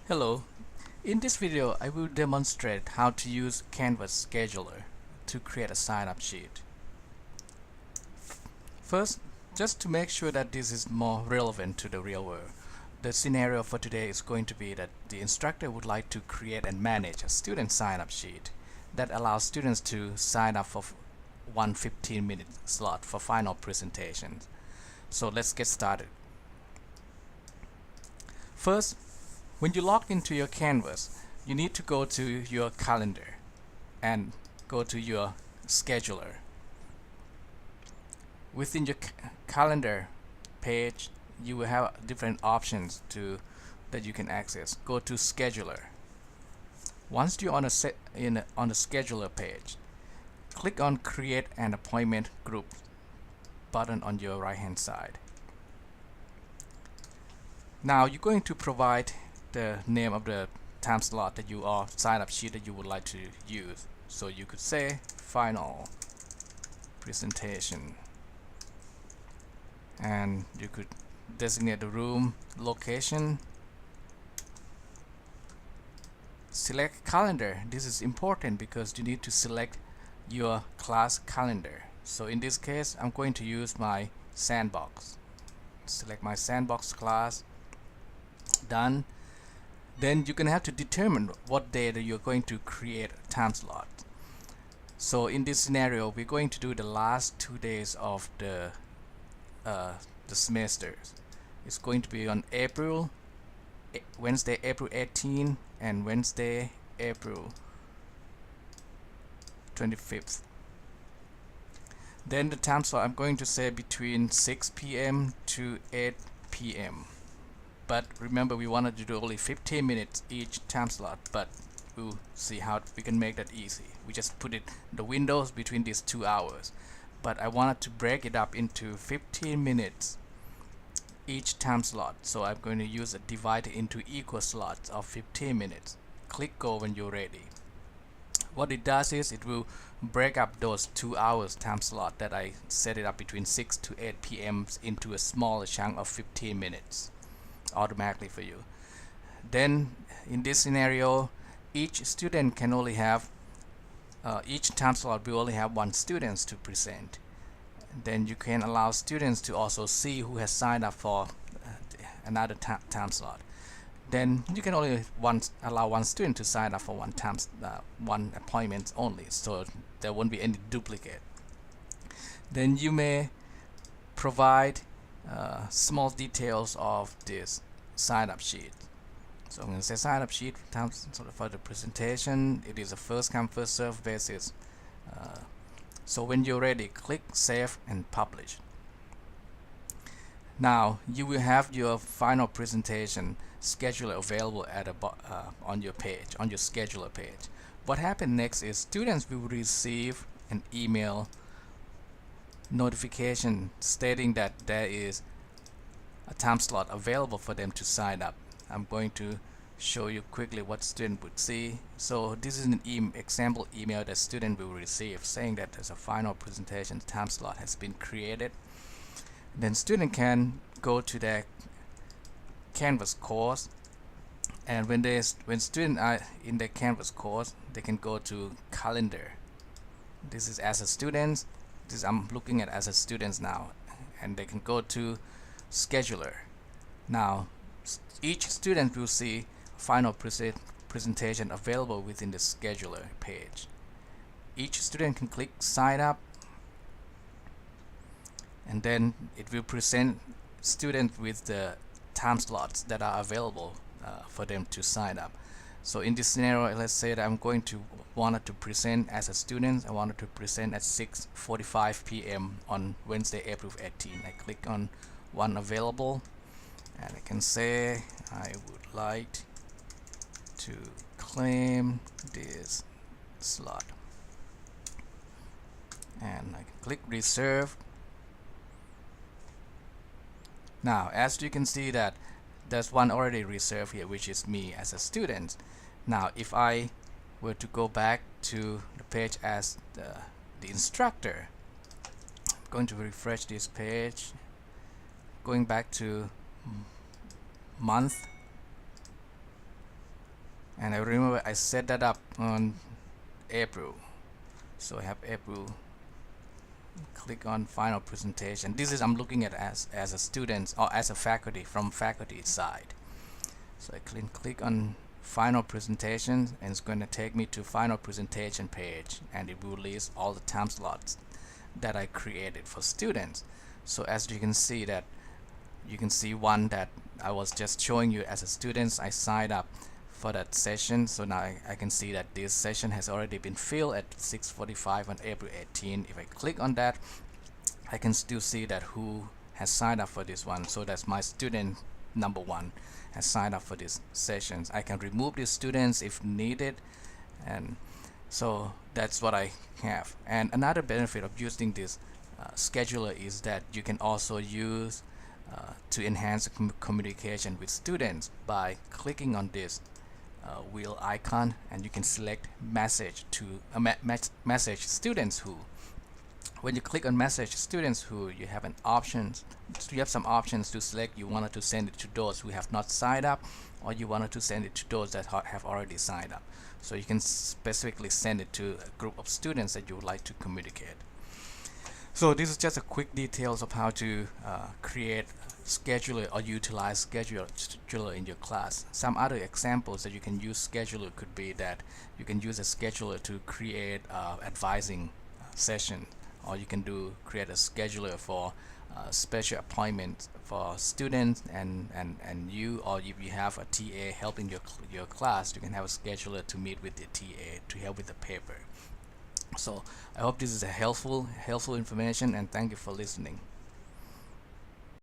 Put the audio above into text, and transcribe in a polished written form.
Hello, in this video I will demonstrate how to use Canvas Scheduler to create a sign-up sheet. First, just to make sure that this is more relevant to the real world, the scenario for today is going to be that the instructor would like to create and manage a student sign-up sheet that allows students to sign up for one 15-minute slot for final presentations. So let's get started. First, when you log into your Canvas, you need to go to your calendar and go to your scheduler. Within your calendar page, you will have different options that you can access. Go to scheduler. Once you're on the scheduler page, click on create an appointment group button on your right hand side. Now you're going to provide the name of the time slot that you or sign up sheet that you would like to use. So you could say final presentation, and you could designate the room location. Select calendar. This is important because you need to select your class calendar. So in this case, I'm going to use my sandbox. Select my sandbox class. Done. Then you're going to have to determine what day that you're going to create a time slot. So in this scenario, we're going to do the last 2 days of the semester. It's going to be on Wednesday, April 18 and Wednesday, April 25th. Then the time slot I'm going to say between 6 p.m. to 8 p.m. But remember, we wanted to do only 15 minutes each time slot, but we'll see how we can make that easy. We just put it the windows between these 2 hours, but I wanted to break it up into 15 minutes each time slot, so I'm going to use a divide into equal slots of 15 minutes. Click go when you're ready. What it does is it will break up those 2 hours time slot that I set it up between 6 to 8 p.m. into a smaller chunk of 15 minutes automatically for you. Then in this scenario, each student can only have each time slot will only have one student to present. Then you can allow students to also see who has signed up for another time slot. Then you can only allow one student to sign up for one appointment only, so there won't be any duplicate. Then you may provide small details of this sign-up sheet. So I'm going to say sign-up sheet for the presentation. It is a first-come, first-served basis. So when you're ready, click Save and Publish. Now you will have your final presentation scheduler available at on your page, on your scheduler page. What happens next is students will receive an email notification stating that there is a time slot available for them to sign up. I'm going to show you quickly what student would see. So this is an example email that student will receive saying that there's a final presentation time slot has been created. Then student can go to their Canvas course, and when students are in the Canvas course, they can go to calendar. This is as a student. I'm looking at as a student now, and they can go to scheduler. Now each student will see final presentation available within the scheduler page. Each student can click sign up, and then it will present students with the time slots that are available for them to sign up. So in this scenario, let's say that I'm going to wanted to present as a student. I wanted to present at 6:45 p.m. on Wednesday, April 18. I click on one available, and I can say I would like to claim this slot, and I can click reserve. Now as you can see that there's one already reserved here, which is me as a student. Now if I were to go back to the page as the instructor, I'm going to refresh this page, going back to month, And I remember I set that up on April. So I have April. Click on final presentation. This is I'm looking at as a student or as a faculty from faculty side. So I click on final presentation, and it's going to take me to final presentation page, and it will list all the time slots that I created for students. So as you can see that you can see one that I was just showing you as a student. I signed up for that session, so now I can see that this session has already been filled at 6:45 on April 18. If I click on that, I can still see that who has signed up for this one. So that's my student number 1 has signed up for these sessions. I can remove these students if needed, and so that's what I have. And another benefit of using this scheduler is that you can also use to enhance communication with students by clicking on this wheel icon, and you can select message to message students who. When you click on message students who, you have some options to select. You wanted to send it to those who have not signed up, or you wanted to send it to those that have already signed up. So you can specifically send it to a group of students that you would like to communicate. So this is just a quick details of how to create scheduler or utilize scheduler in your class. Some other examples that you can use scheduler could be that you can use a scheduler to create advising session, or you can create a scheduler for special appointments for students and you, or if you have a TA helping your class, you can have a scheduler to meet with the TA to help with the paper. So I hope this is a helpful information, and thank you for listening.